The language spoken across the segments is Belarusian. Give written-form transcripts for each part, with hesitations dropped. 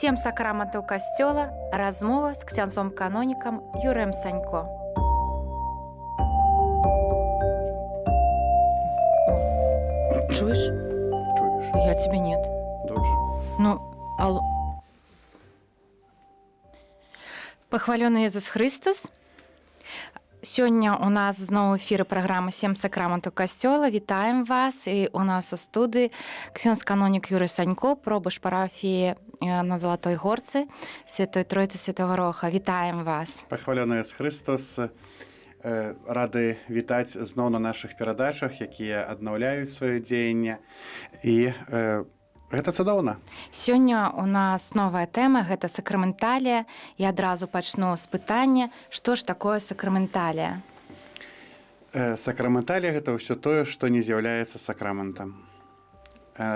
7 сакраментаў касцёла. Размова з ксяндзом-канонікам Юрыем Санько. Чуешь? Чуешь? Я тебе нет. Добре. Ну, алло. Пахвалёны Езус Христос. Сёння у нас зноў эфіры праграмы 7 сакраментаў касцёла. Вітаем вас. І у нас у студыі ксёндз-канонік Юрый Санько, пробыш парафіі на Залатой Горцы, Святой Тройцы Святого Роха. Вітаем вас. Пахвалёны Езус Христос. Рады вітаць зноў на нашых перадачах, якія аднаўляюць сваё дзеянне. І гэта цудоўна. Сёння у нас новая тэма, гэта сакраменталія. І адразу пачну з пытання, што ж такое сакраменталія? Сакраменталія гэта ўсё тое, што не з'яўляецца сакраментам.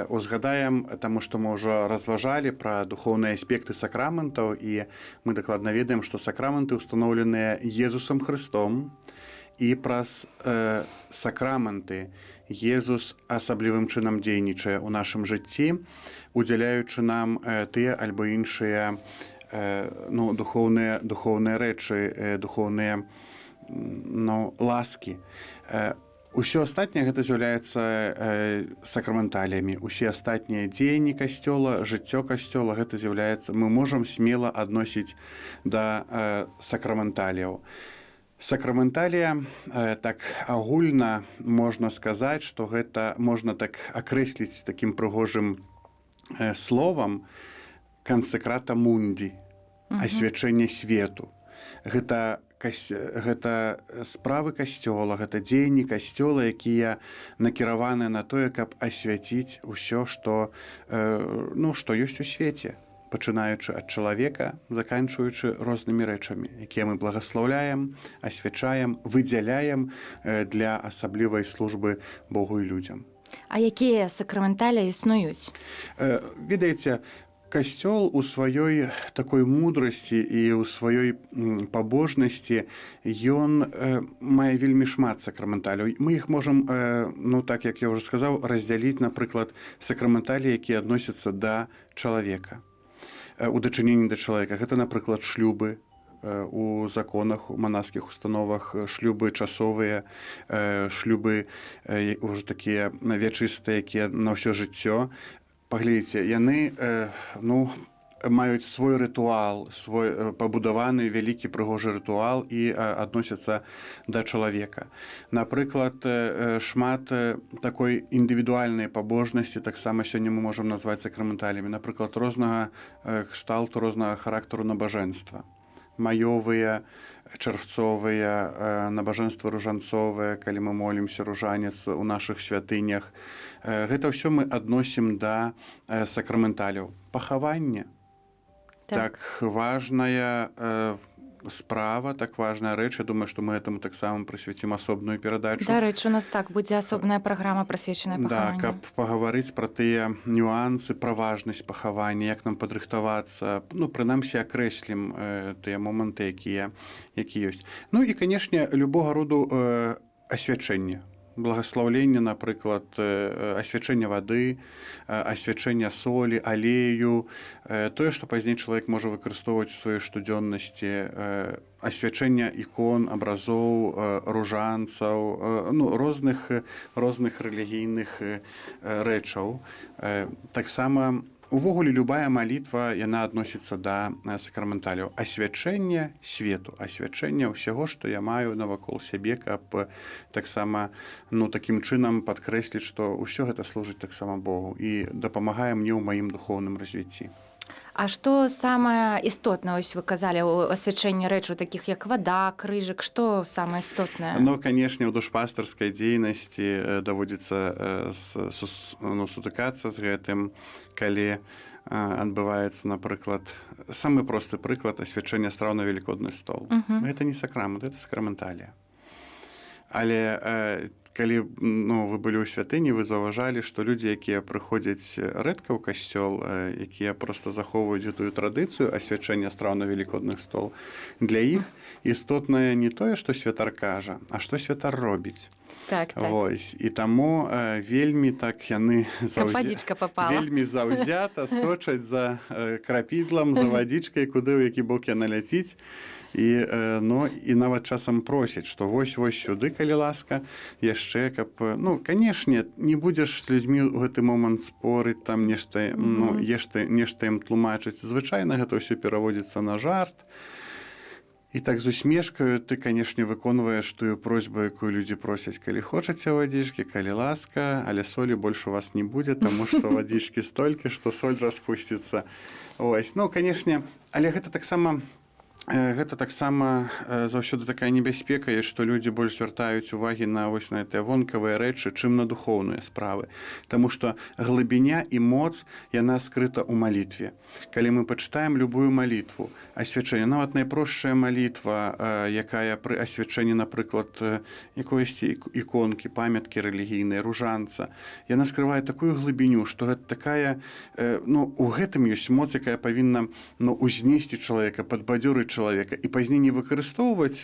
Узгадаем, таму што мы ўжо разважалі пра духоўныя аспекты сакраментаў, і мы дакладна ведаем, што сакраменты ўстаноўленыя Езусам Христом, і праз сакраменты Езус асаблівым чынам дзейнічае ў нашым жыцці, удзяляючы нам тыя альбо іншыя духоўныя рэчы, духоўныя ласкі. Усё астатняе гэта з'яўляецца сакраменталіямі. Усе астатнія дзеянні касцёла, жыццё касцёла гэта з'яўляецца, мы можам смела адносіць да сакраменталіяў. Сакраменталія, так агульна можна сказаць, што гэта можна так акрэсліць такім прыгожым словам «консекрата мунди», асвячэнне свету. Гэта справы касцёла, гэта дзеянні касцёла, якія накіраваны на тое, каб асвяціць усё, што ёсць у свеце, пачынаючы ад чалавека, заканчваючы рознымі рэчамі, якія мы благаслаўляем, асвячаем, выдзяляем для асаблівай службы Богу і людзям. А якія сакраменталіі існуюць? Ведаеце, касцёл у сваёй такой мудрасці і ў сваёй пабожнасці, ён мае вельмі шмат сакраменталіяў. Мы іх можам, так як я ўжо сказаў, раздзяліць, напрыклад, сакраменталіі, якія адносяцца да чалавека, у дачыненні да чалавека. Гэта, напрыклад, шлюбы у законах, у манаскіх установах, шлюбы часовыя, шлюбы ўжо такія вячыстыя, якія на ўсё жыццё. Паглядзіце, яны маюць свой рытуал, свой пабудаваны вялікі прыгожы рытуал і адносяцца да чалавека. Напрыклад, шмат такой індывідуальнай пабожнасці таксама сёння мы можам назваць сакраменталіямі. Напрыклад, рознага кшталту, рознага характару набажэнства. Маёвыя, чарвцовыя, набажэнствы ружанцовыя, калі мы молімся ружанец у нашых святынях. Гэта ўсё мы адносім да сакраменталіяў. Пахаванне. Так важная справа, так важная рэч. Я думаю, што мы этому таксама прысвяцім асобную перадачу. Дарэчы, у нас будзе асобная праграма, прысвечаная пахаванню. Да, каб пагаварыць пра тыя нюансы, пра важнасць пахавання, як нам падрыхтавацца, прынамсі акрэслім тыя моманты, якія ёсць. І, канешне, любога роду асвячэнне. Благаслаўленне, напрыклад, асвячэнне вады, асвячэнне солі, алею, тое, што пазней чалавек можа выкарыстоўваць у сваёй штодзённасці, асвячэнне ікон, абразоў, ружанцаў, розных рэлігійных рэчаў. Таксама увогуле любая малітва, яна адносіцца да сакраменталіяў. Асвячэнне свету, асвячэнне ўсяго, што я маю навакол сябе, каб таксама такім чынам падкрэсліць, што ўсё гэта служыць таксама Богу і дапамагае мне ў маім духоўным развіцці. А што самае істотнае, ось вы казалі, у асвячэнні рэчаў, такіх як вада, крыжык, што самае істотнае? Канешне, у душпастарскай дзейнасці даводзіцца сутыкацца з гэтым, калі адбываецца, напрыклад, самы просты прыклад асвячэння страў на велікодны стол. Гэта не сакрамент, гэта сакраменталія. Але калі вы былі ў святыні, вы заўважалі, што людзі, якія прыходзяць рэдка ў касцёл, якія проста захоўваюць гэтую традыцыю асвячэння страў на велікодны стол, для іх істотнае не тое, што святар кажа, а што святар робіць. Так. Вось. І таму вельмі так яны вадзічка попала. Вельмі заўзята сочаць за крапідлам, за вадзічкай, куды ў які бок яна ляціць. І нават часам просяць, што вось сюды, калі ласка, яшчэ, каб... канешне, не будзеш з людзьмі ў гэты момант спорыць, там нешта ім тлумачыць. Звычайна гэта ўсё пераводзіцца на жарт. І так з усмешкаю ты, канешне, выконваеш тую просьбу, якую людзі просяць, калі хочаце вадзічкі, калі ласка, але солі больш у вас не будзе, таму што вадзічкі столькі, што соль распусціцца. Ось, канешне, але гэта таксама заўсёды такая небяспека, што людзі больш звяртаюць увагі на гэтыя вонкавыя рэчы, чым на духоўныя справы. Таму што глыбіня і моц, яна скрыта ў малітве. Калі мы пачытаем любую малітву, асвячэнне, нават найпростшая малітва, якая пры асвячэнні, напрыклад, якоїсьці іконкі, памяткі рэлігійнай, ружанца, яна скрывае такую глыбіню, што гэта такая, у гэтым ёсць моц, якая павінна узнесці чалавека, падбадзёрыць чалавека і пазней не выкарыстоўваць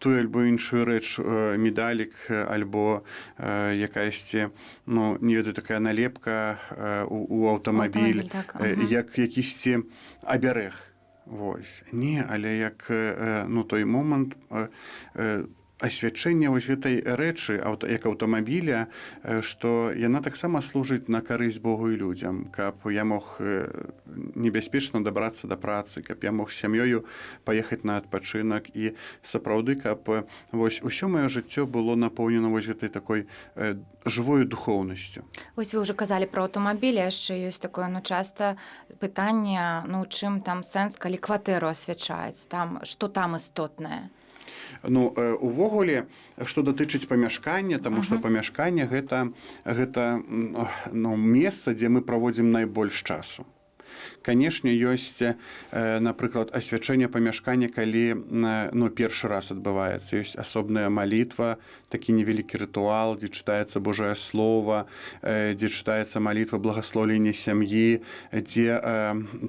тую альбо іншую рэч, медалік альбо якаясьці, не ведаю, такая налепка у аўтамабіль, як якісьці абярэг. Вось. Не, але як той момант асвячэння вось гэтай рэчы, як аўтамабіля, што яна таксама служыць на карысць Богу і людзям, каб я мог небяспечна дабрацца да працы, каб я мог з сям'ёю паехаць на адпачынак і сапраўды, каб вось усё маё жыццё было напоўнена вось гэтай такой жывою духоўнасцю. Вось вы ўжо казалі пра аўтамабіль, яшчэ ёсць такое, часта пытанне, чым там сэнс, калі кватэру асвячаюць, што там істотнае? Увогуле, што датычыць памяшкання, таму што памяшканне гэта месца, дзе мы праводзім найбольш часу. Канешне, ёсць, напрыклад, асвячэнне памяшкання, калі першы раз адбываецца. Ёсць асобная малітва, такі невялікі рытуал, дзе чытаецца Божае Слова, дзе чытаецца малітва благасловення сям'і, дзе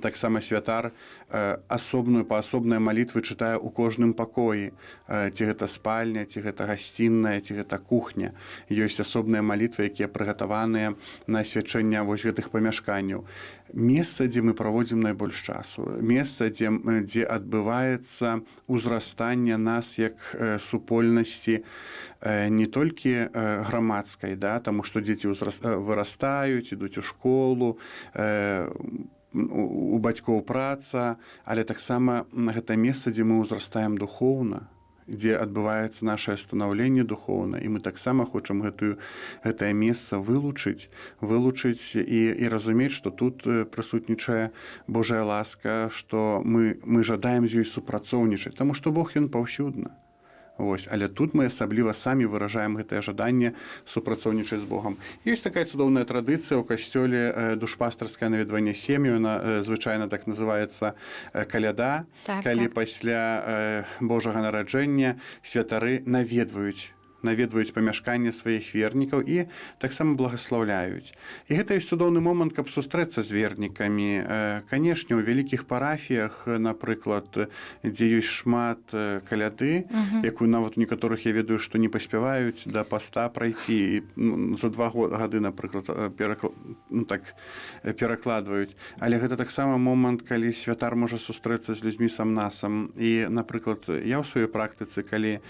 таксама святар паасобныя малітвы чытае ў кожным пакоі. Ці гэта спальня, ці гэта гасцінная, ці гэта кухня. Ёсць асобныя малітвы, якія прыгатаваныя на асвячэнне вось гэтых памяшканняў. Месца, дзе мы праводзім найбольш часу. Месца, дзе адбываецца ўзрастанне нас як супольнасці не толькі грамадскай, таму што дзеці вырастаюць, ідуць у школу, у бацькоў праца, але таксама гэта месца, дзе мы ўзрастаем духоўна, дзе адбываецца нашае станаўленне духоўнае, і мы таксама хочам гэтае месца вылучыць і разумець, што тут прысутнічае Божая ласка, што мы жадаем з ёй супрацоўнічаць, таму што Бог ён паўсюдна. Вось. Але тут мы асабліва самі выражаем гэтае жаданне супрацоўнічаць з Богам. Ёсць такая цудоўная традыцыя ў касцёле душпастарскае наведванне сем'ю, звычайна так называецца каляда, калі пасля Божага нараджэння святары наведваюць памяшканне сваіх вернікаў і таксама благаслаўляюць. І гэта ёсць цудоўны момант, каб сустрэцца з вернікамі. Канешне, у вялікіх парафіях, напрыклад, дзе ёсць шмат каляды, якую нават у некаторых я ведаю, што не паспяваюць да паста прайці. За 2 гады, напрыклад, перакладваюць. Але гэта таксама момант, калі святар можа сустрэцца з людзьмі сам-насам. І, напрыклад, я ў сваёй практыцы, калі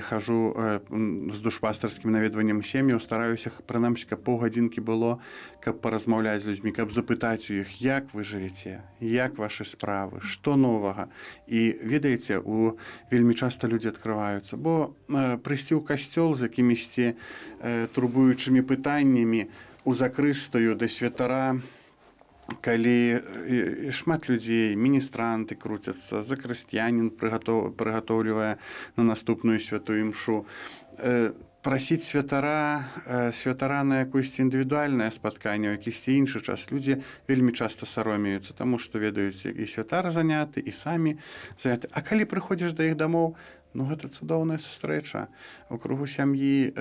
хожу з душпастарскім наведваннем сем'яў, стараюся, прынамсі, каб паўгадзінкі было, каб паразмаўляць з людзьмі, каб запытаць у іх, як вы жывяце, як вашы справы, што новага. І, ведаеце, вельмі часта людзі адкрываюцца, бо прыйсці ў касцёл з якімісьці турбуючымі пытаннямі у закрыстаю да святара, калі шмат людзей, міністранты круцяцца, закрысціянін прыгатоўлівае на наступную святую імшу, прасіць святара на якое-сці індывідуальнае спатканне, ў якісьці іншы час. Людзі вельмі часта саромеюцца, таму што ведаюць, і святар заняты, і самі заняты. А калі прыходзіш да іх дамоў, Ну, гэта цудоўная сустрэча у кругу сям'і,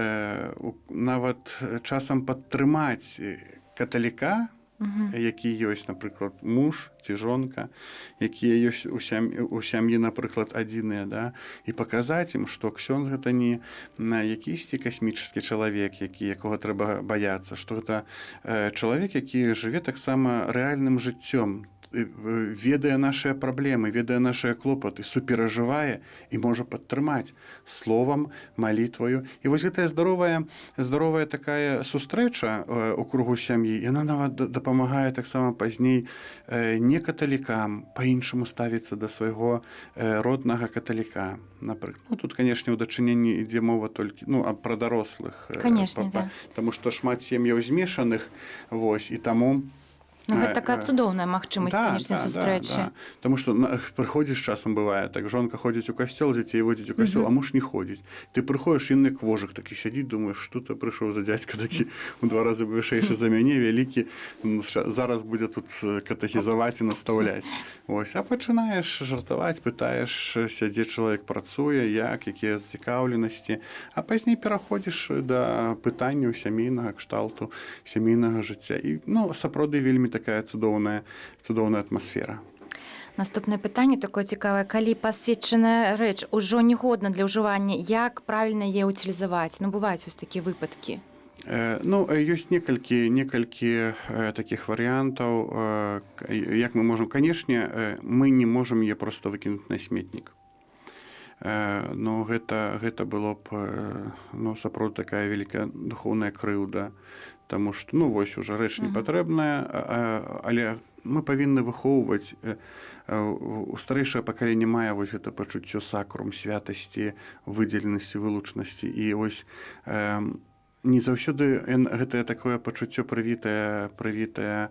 нават часам падтрымаць каталіка, які ёсць, напрыклад, муж ці жонка, якія ёсць у сям'і, напрыклад, адзіныя, да? І паказаць ім, што ксёндз гэта не якісьці касмічны чалавек, якога трэба баяцца, што гэта чалавек, які жыве таксама рэальным жыццём, ведае нашыя праблемы, ведае нашыя клопаты, суперажывае і можа падтрымаць словам, малітваю. І вось гэтая здаровая такая сустрэча у кругу сям'і, яна нават дапамагае таксама пазней не каталікам па-іншаму ставіцца да свайго роднага каталіка. Напрыклад, ну, тут, канешне, у дачыненні ідзе мова толькі пра дарослых. Канешне, да. Таму што шмат сем'яў змешаных, вось, і таму Ну, гэта такая цудоўная магчымасць, канешне, сустрэчы. Таму што прыходзіш часам бывае, так жонка ходзіць у касцёл, дзяцей водзіць у касцёл, а муж не ходзіць. Ты прыходзіш, ён як вожык такі сядзіць, думаеш, што ты прыйшоў за дзядзька такі у 2 разы вышэйшы за мяне, вялікі, зараз будзе тут катэхізаваць і настаўляць. Ось, а пачынаеш жартаваць, пытаеш, дзе чалавек працуе, якія зацікаўленасці, а пазней пераходзіш да пытанняў сямейнага кшталту, сямейнага жыцця. І, сапраўды вельмі такая цудоўная атмасфера. Наступнае пытанне такое цікавае. Калі пасвечаная рэч ужо не годна для ўжывання, як правільна яе ўтылізаваць? Бываюць вось такія выпадкі. Ёсць некалькі такіх варыянтаў. Як мы можам? Канешне, мы не можам яе проста выкінуць на сметнік. Гэта было б сапраўды такая вялікая духоўная крыўда. Таму што, вось уже рэч не патрэбная, але мы павінны выхоўваць, старэйшае пакаленне мае вось гэта пачуццё сакрум, святасці, выдзеленасці, вылучнасці. І вось не заўсёды гэтае такое пачуццё прывітае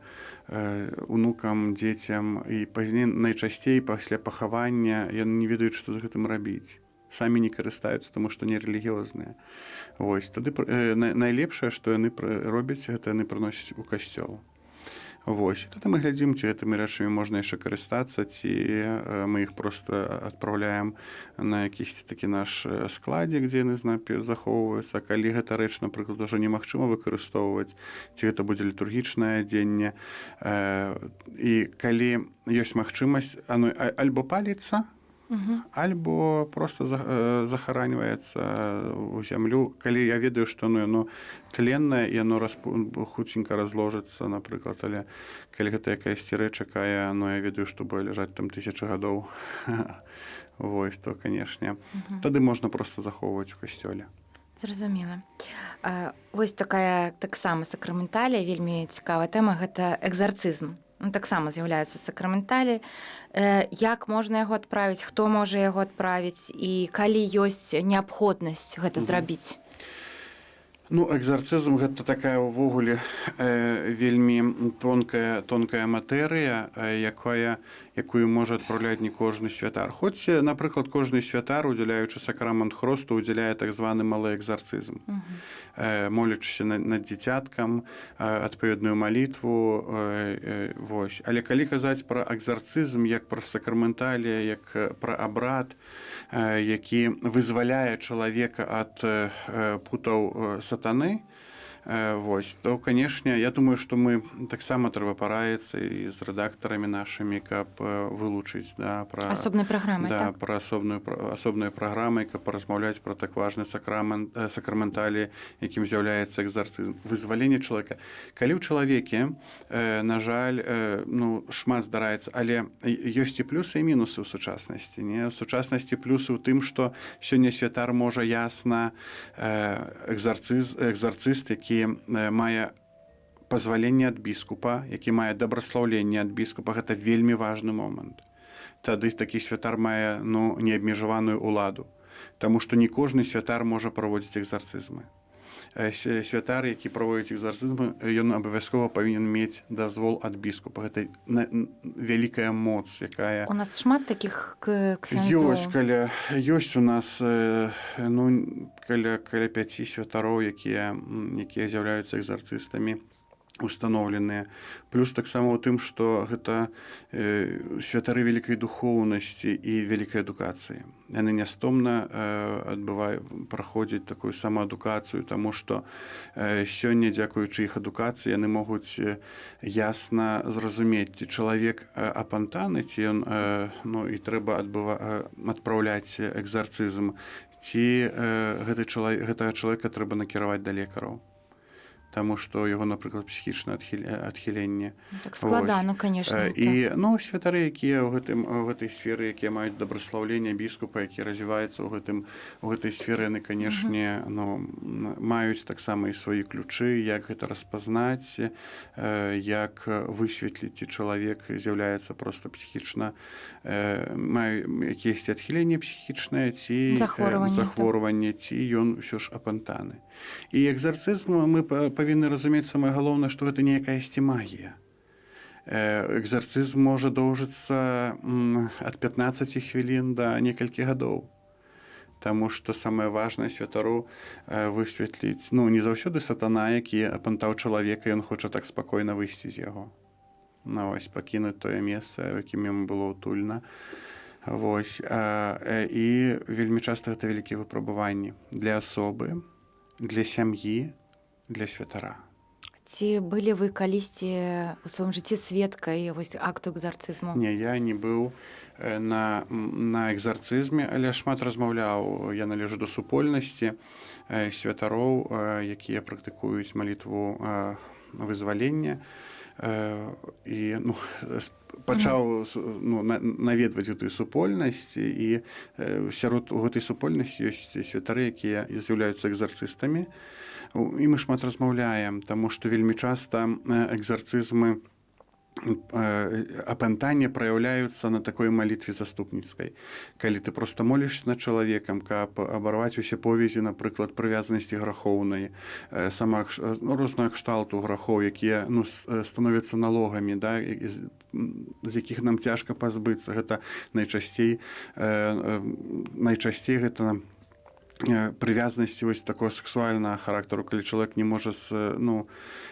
унукам, дзецям, і пазней найчасцей пасля пахавання яны не ведаюць, што з гэтым рабіць. Самі не карыстаюцца, таму што не рэлігіёзныя. Вось, тады найлепшае, што яны робяць, гэта яны прыносяць у касцёл. Вось, тады мы глядзім, ці гэтымі рэчамі можна яшчэ карыстацца, ці мы іх проста адпраўляем на якісьці такі наш складзе, дзе яны захоўваюцца. Калі гэта рэч, напрыклад, ужо немагчыма выкарыстоўваць, ці гэта будзе літургічнае адзенне. І калі ёсць магчымасць, альбо паліцца, альбо проста захараньваецца ў зямлю. Калі я ведаю, што яно тленнае, яно хуценька разложыцца, напрыклад, але калі гэта якаясьці рэч, якая, я ведаю, што будзе ляжаць там 1000 гадоў, вось, то, канешне, тады можна проста захоўваць у касцёле. Зразумела. Вось такая таксама сакраменталія, вельмі цікавая тэма, гэта экзарцызм. Таксама з'яўляецца сакраменталі. Як можна яго адправіць, хто можа яго адправіць і калі ёсць неабходнасць гэта зрабіць? Экзарцызм гэта такая ўвогуле вельмі тонкая матэрыя, якую можа адпраўляць не кожны святар. Хоць, напрыклад, кожны святар, удзяляючы сакрамент хросту, удзяляе так званы малы экзарцызм. Молячыся над дзіцяткам, адпаведную малітву. Вось. Але калі казаць пра экзарцызм як пра сакраменталія, як пра абрад, які вызваляе чалавека ад путаў сатаны, вось, то, канешне, я думаю, што мы таксама трэба параіцца і з рэдактарамі нашымі, каб вылучыць пра асобнай праграмы, так? Пра асобнай праграмы, каб паразмаўляць пра так важны сакраменталі, якім з'яўляецца экзарцызм. Вызваленне чалавека. Калі ў чалавеке, на жаль, шмат здараецца, але ёсць і плюсы і мінусы ў сучаснасці. У сучаснасці плюсы ў тым, што сёння святар можа ясна экзарцыст, які мае пазваленне ад біскупа, які мае дабраслаўленне ад біскупа, гэта вельмі важны момант. Тады такі святар мае неабмежаваную ўладу, таму што не кожны святар можа праводзіць экзарцызмы. Святар, які праводзіць экзарцызмы, ён абавязкова павінен мець дазвол ад біскупа. Гэта вялікая моц, якая... У нас шмат такіх ксяндзоў? Ёсць у нас каля 5 святароў, якія з'яўляюцца экзарцыстамі. устаноўленыя. Плюс таксама ў тым, што гэта святары вялікай духоўнасці і вялікай адукацыі. Яны нястомна праходзяць такую самаадукацыю, таму што сёння, дзякуючы іх адукацыі, яны могуць ясна зразумець, ці чалавек апантаны, ці ён і трэба адпраўляць экзарцызм, ці гэтага чалавека трэба накіраваць да лекараў. Таму што яго, напрыклад, псіхічнае адхіленне. Так складана, конечно. І святары, якія ў гэтай сферы, якія маюць добраслаўленне біскупа, які развіваецца ў гэтай сферы, яны, канешне, маюць таксама і свае ключы, як гэта распазнаць, як высветліць, ці чалавек з'яўляецца проста псіхічна, мае якіясьці адхіленне псіхічнае, ці захворванне, ці ён ўсё ж апантаны. І экзарцызм мы павінны разумець самае галоўнае, што гэта не якаясьці магія. Экзарцызм можа доўжыцца ад 15 хвілін да некалькі гадоў. Таму што самае важнае святару высветліць, не заўсёды сатана, які апантаў чалавека, ён хоча так спакойна выйсці з яго. Пакінуць тое месца, у якім яму было ўтульна. І вельмі часта гэта вялікія выпрабаванні для асобы, для сям'і, для святара. Ці былі вы калісьці ў сваім жыцці сведкай акту экзарцызму? Не, я не быў на экзарцызме, але шмат размаўляў. Я належу да супольнасці святароў, якія практыкуюць малітву вызвалення. І пачаў наведваць гэтую супольнасць, і сярод гэтай супольнасці ёсць святары, якія з'яўляюцца экзарцыстамі. І мы шмат размаўляем, таму што вельмі часта экзарцызмы апантання праяўляюцца на такой малітве заступніцкай. Калі ты проста молішся над чалавекам, каб абарваць усе повязі, напрыклад, прывязанасці грахоўнай, рознага кшталту грахоў, якія становяцца налогамі, з якіх нам цяжка пазбыцца. Гэта найчасцей гэта прывязанасці вось такого сексуальнага характару, калі чалавек не можа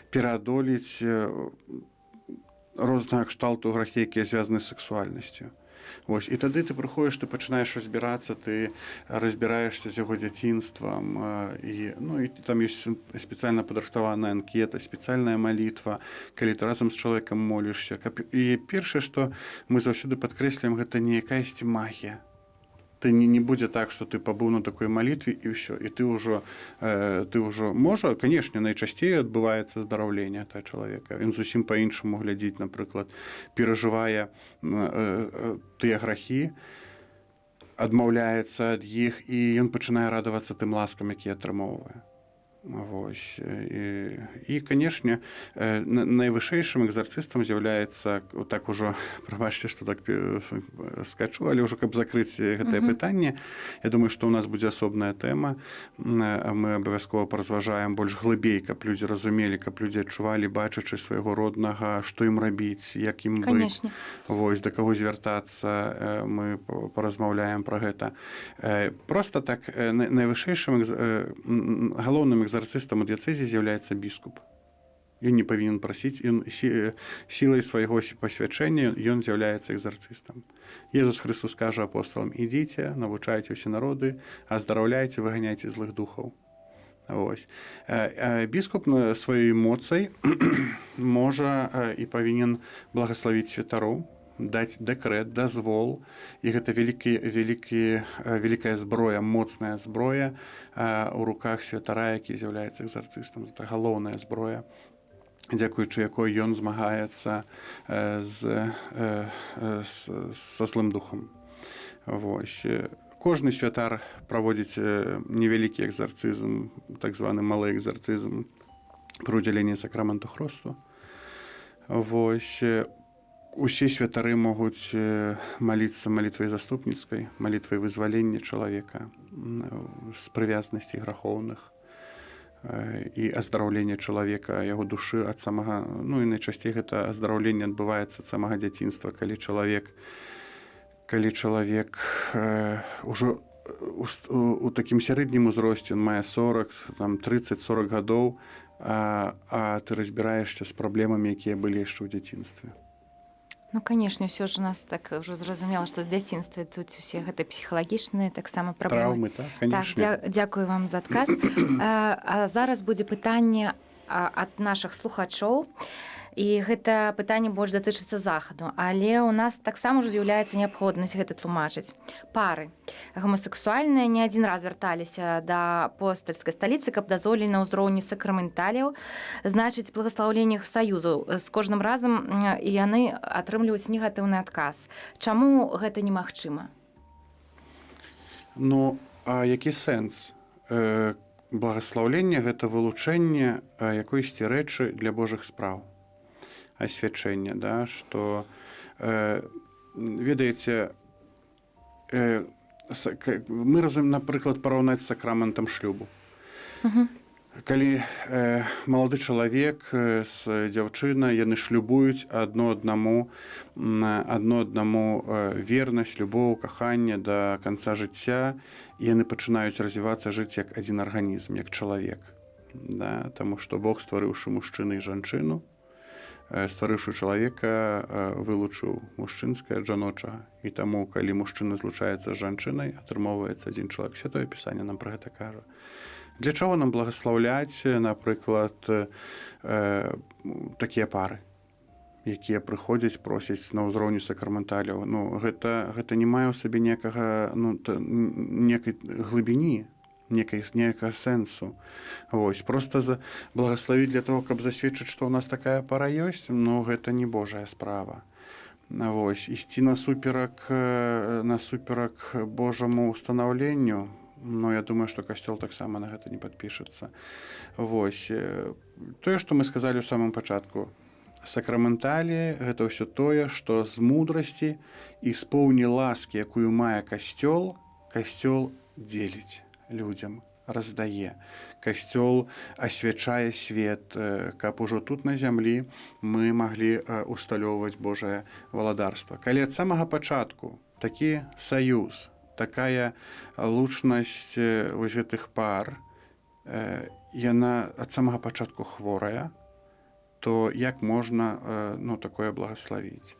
пераадолець рознага кшталту грахі, якія звязаны з сексуальнасцю. І тады ты прыходзіш, ты пачынаеш разбірацца, ты разбіраешся з яго дзяцінствам, і там ёсць спецыяльна падрыхтаваная анкета, спецыяльная малітва, калі ты разам з чалавекам молішся. І першае, што мы заўсёды падкрэсліваем, гэта не якаясьці магія. Ты не будзе так, што ты пабыў на такой малітве і ўсё. І ты ўжо можа, канешне, найчасцей адбываецца здараўленне тая чалавека. Ён зусім па-іншаму глядзіць, напрыклад, перажывае тыя грахі, адмаўляецца ад іх, і ён пачынае радавацца тым ласкам, які атрымоўвае. І, канешне, найвышэйшым экзарцыстам з'яўляецца, так ужо, прабачце, што так скачу, але ўжо каб закрыць гэтае пытанне, я думаю, што ў нас будзе асобная тэма. Мы абавязкова паразважаем больш глыбей, каб людзі разумелі, каб людзі адчувалі, бачачы свайго роднага, што ім рабіць, як ім быць, да каго звяртацца, мы паразмаўляем пра гэта. Проста так, найвышэйшым галоўным экзарцыстам у дыяцэзе з'яўляецца біскуп. Ён не павінен прасіць, сілай свайго пасвячэння ён з'яўляецца экзарцыстам. Езус Хрыстос кажа апосталам: «Ідзіце, навучайце ўсе народы, аздараўляйце, выганяйце злых духаў». Біскуп сваёй моцай можа і павінен благаславіць святароў, даць дэкрэт, дазвол, і гэта вялікая зброя, моцная зброя ў руках святара, які з'яўляецца экзарцыстам. Гэта галоўная зброя, дзякуючы якой ён змагаецца са злым духам. Кожны святар праводзіць невялікі экзарцызм, так званы малы экзарцызм пры ўдзяленні сакраменту хросту. Усе святары могуць маліцца малітвай заступніцкай, малітвай вызвалення чалавека з прывязанасцей грахоўных і аздараўлення чалавека, яго душы ад самага, і найчасцей гэта аздараўленне адбываецца ад самага дзяцінства, калі чалавек ўжо у такім сярэднім узросце, ён мае 40, там, 30-40 гадоў, а ты разбіраешся з праблемамі, якія былі яшчэ ў дзяцінстве. Ну, канешне, ўсё ж у нас так ўжо зразумела, што з дзяцінства тут усе гэты псіхалагічныя таксама праблемы. Траўмы, так, канешне. Дзякую вам за адказ. А зараз будзе пытанне ад нашых слухачоў. І гэта пытанне больш датычыцца захаду, але ў нас таксама ўжо з'яўляецца неабходнасць гэта тлумачыць. Пары гомасексуальныя не адзін раз вярталіся да апостальскай сталіцы, каб дазволілі на ўзроўні сакраменталіяў значыць благаслаўленне саюзаў. З кожным разам і яны атрымліваюць негатыўны адказ. Чаму гэта немагчыма? Ну, а які сэнс? Благаслаўленне гэта вылучэнне якойсьці рэчы для Божых спраў. Асвячэнне, да, што, ведаеце, мы разумеем, напрыклад, параўнаць з сакраментам шлюбу. Калі малады чалавек з дзяўчынай, яны шлюбуюць адно аднаму вернасць, любоў, каханне да канца жыцця, і яны пачынаюць развівацца, жыць як адзін арганізм, як чалавек. Да, таму што Бог, стварыўшы мужчыну і жанчыну, стварыўшы чалавека, вылучыў мужчынскае ад жаночага. І таму, калі мужчына злучаецца з жанчынай, атрымоўваецца адзін чалавек. Святое Пісанне нам пра гэта кажа. Для чаго нам благаслаўляць, напрыклад, такія пары, якія прыходзяць, просяць на ўзроўні сакраменталіяў? Ну, гэта не мае ў сабе некай глыбіні, некага сэнсу. Вось, проста благаславіць для того, каб засведчыць, што ў нас такая пара ёсць, ну, гэта не Божая справа. Вось, ісці насуперак Божаму ўстанаўленню, ну, я думаю, што Касцёл таксама на гэта не падпішацца. Вось, тое, што мы сказалі ў самым пачатку, сакраменталіі – гэта ўсё тое, што з мудрасці і з поўні ласкі, якую мае Касцёл, Касцёл дзеліць людзям, раздае. Касцёл асвячае свет, каб ужо тут на зямлі мы маглі усталёўваць Божае валадарства. Калі ад самага пачатку такі саюз, такая лучнасць вось гэтых пар, яна ад самага пачатку хворая, то як можна такое благаславіць?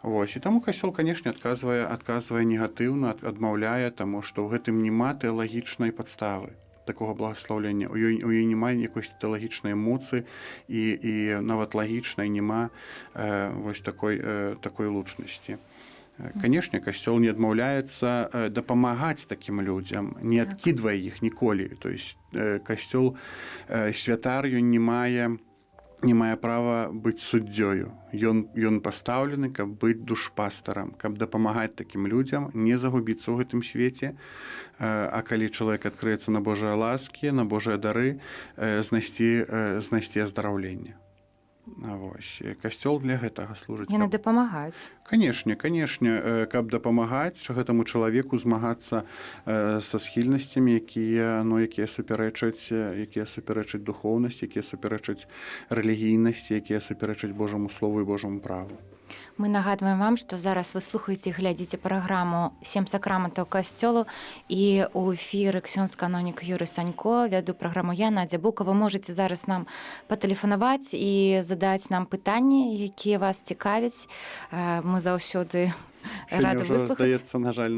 Вось. І таму Касцёл, канешне, адказвае негатыўна, адмаўляе, таму што ў гэтым няма тэалагічнай падставы такога благаслаўлення. У ёй няма якойсь тэалагічнай моцы і нават лагічнай няма вось такой лучнасці. Канешне, Касцёл не адмаўляецца дапамагаць такім людзям, не адкідвае іх ніколі. То есть Касцёл, святар, ён не мае права быць суддзёю. Ён пастаўлены, каб быць душпастарам, каб дапамагаць такім людзям, не загубіцца ў гэтым свеце, а калі чалавек адкрыецца на Божыя ласкі, на Божыя дары, знайсці аздараўленне. Вось. Касцёл для гэтага служыць. Яны дапамагаюць. Канешне, каб дапамагаць гэтаму чалавеку змагацца са схільнасцямі, якія супярэчаць духоўнасці, якія супярэчаць рэлігійнасці, якія супярэчаць Божаму слову і Божаму праву. Мы нагадваем вам, што зараз вы слухаеце і глядзіце праграму «7 сакраментаў Касцёлу», і ў эфіры ксёндз-канонік Юрый Санько, вяду праграму я, Надзя Бука. Вы можаце зараз нам патэлефанаваць і задаць нам пытанні, якія вас цікавяць. Мы заўсёды рады выслухаць. Сёння ўжо, здаецца, на жаль,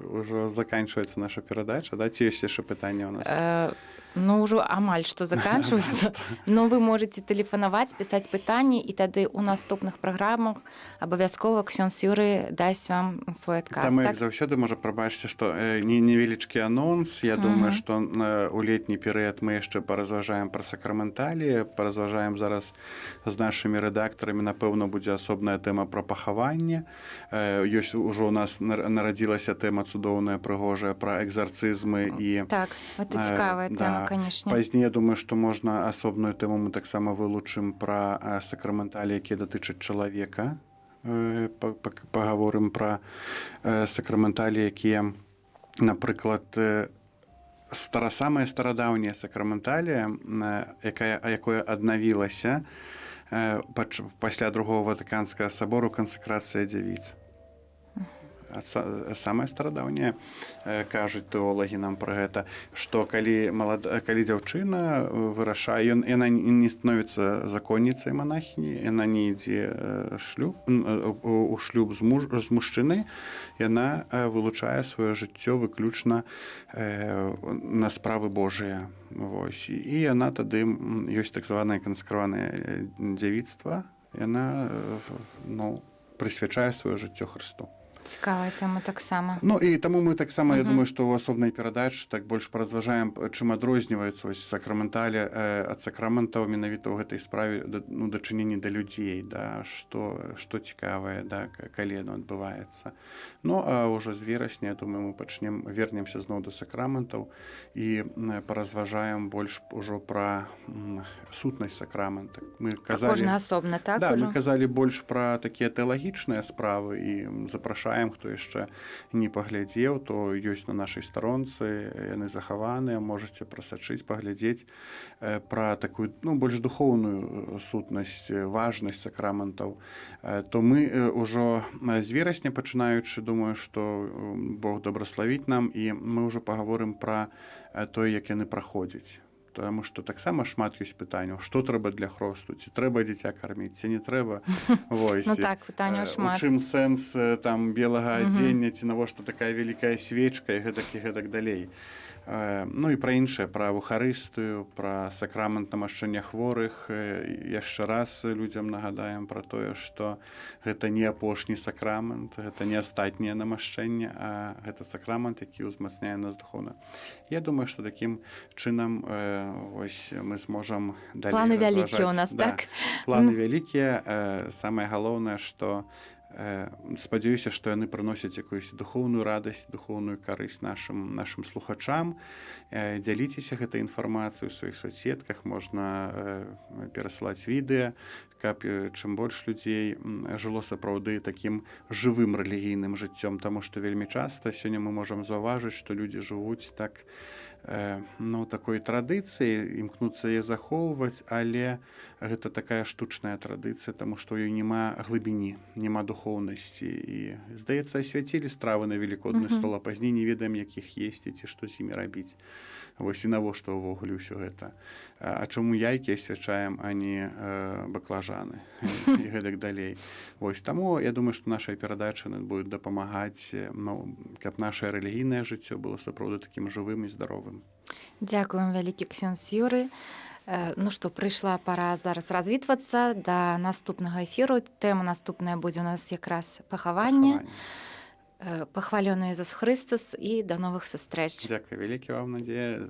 ўжо заканчваецца наша перадача, да? Ці ёсць яшчэ пытанне ў нас? Ну, ўжо амаль што заканчваецца. Но вы можаце тэлефанаваць, пісаць пытанні, і тады ў наступных праграмах абавязкова ксёндз Юрый дасць вам свой адказ. Там, як заўсёды, можа, прабачце, што невялічкі анонс. Я думаю, што ў летні перыяд мы яшчэ паразважаем пра сакраменталіі, паразважаем зараз з нашымі рэдактарамі. Напэўна, будзе асобная тэма пра пахаванне. Ёсць ужо ў нас нарадзілася тэма цудоўная, прыгожая пра экзарцызмы. Так, гэта цікавая тэма. Конечно. Пазней, я думаю, што можна асобную тэму мы таксама вылучым пра сакраменталіі, якія датычаць чалавека. Пагаворым пра сакраменталіі, якія, напрыклад, самая старадаўняя сакраменталія, якое аднавілася пасля другого Ватыканскага сабору, кансакрацыя дзявіц. самае старадаўняе кажуць тэолагі нам пра гэта, што калі дзяўчына вырашае, яна не становіцца законніцай манахіні, яна не ідзе у шлюб з мужчынай, яна вылучае сваё жыццё выключна на справы Божыя. Вось. І яна тады ёсць так званае кансакраванае дзявіцтва, яна прысвячае сваё жыццё Хрысту. Цікавая тэма таксама. Ну і таму мы таксама, я думаю, што ў асобнай перадачы так больш паразважаем, чым адрозніваюцца сакраменталі ад сакраментаў менавіта ў гэтай справе дачыненні да людзей, што цікавае, калі яно адбываецца. Ну а ўжо з верасня, я думаю, мы вернемся зноў да сакраментаў і паразважаем больш ужо пра сутнасць сакрамента. Кожны асобна, так? Да, мы казалі больш пра такія тэалагічныя справы і запрашаем, хто яшчэ не паглядзеў, то ёсць на нашай старонцы, яны захаваныя, можаце прасачыць, паглядзець пра такую больш духоўную сутнасць, важнасць сакраментаў. То мы ўжо з верасня пачынаючы, думаю, што Бог добраславіць нам, і мы ўжо пагаворым пра тое, як яны праходзяць. Таму што таксама шмат ёсць пытанняў, што трэба для хросту, ці трэба дзіця карміць, ці не трэба. Ну так, пытанняў шмат. У чым сэнс белага адзення, ці навошта такая вялікая свечка і гэтак далей. Ну і пра іншае, пра эўхарыстыю, пра сакрамент намашчэння хворых. Яшчэ раз людзям нагадаем пра тое, што гэта не апошні сакрамент, гэта не астатняе намашчэнне, а гэта сакрамент, які ўзмацняе нас духоўна. Я думаю, што такім чынам мы зможам далей разважаць. Планы вялікія ў нас, так? Планы вялікія. Самае галоўнае, што спадзяюся, што яны прыносяць якуюсь духоўную радасць, духоўную карысць нашым слухачам. Дзяліцеся гэтай інфармацыяй у сваіх соцсетках, можна перасылаць відэа, каб чым больш людзей жыло сапраўды такім жывым рэлігійным жыццём, таму што вельмі часта сёння мы можам заўважыць, што людзі жывуць такой традыцыяй, імкнуцца яе захоўваць, але гэта такая штучная традыцыя, таму што ў ёй няма глыбіні, няма духоўнасці. І, здаецца, асвяцілі стравы на велікодны стол, а пазней не ведаем, якіх есці ці што з імі рабіць. Вось і навошта ўвогуле ўсё гэта. А чаму яйкі асвячаем, а не баклажаны і гэтак далей. Вось таму я думаю, што нашыя перадачы будуць дапамагаць, каб нашае рэлігійнае жыццё было сапраўды такім жывым і здаровым. Дзякуем вялікі, ксёндз Юрый. Ну што, прыйшла пара зараз развітвацца да наступнага эфіру. Тэма наступная будзе у нас якраз пахаванне. Пахвалёны Ісус Христос і да новых сустрэч. Дзякуй вялікі вам, Надзея.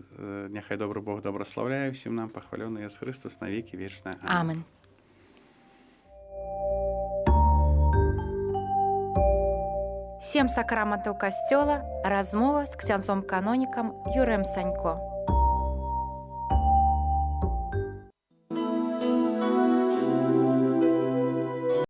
Няхай добры Бог добраслаўляе ўсім нам. Пахвалёны Ісус Христос навекі вечнае. Амин. Сем сакраментаў касцёла. Размова з ксяндзом-канонікам Юрыем Санько.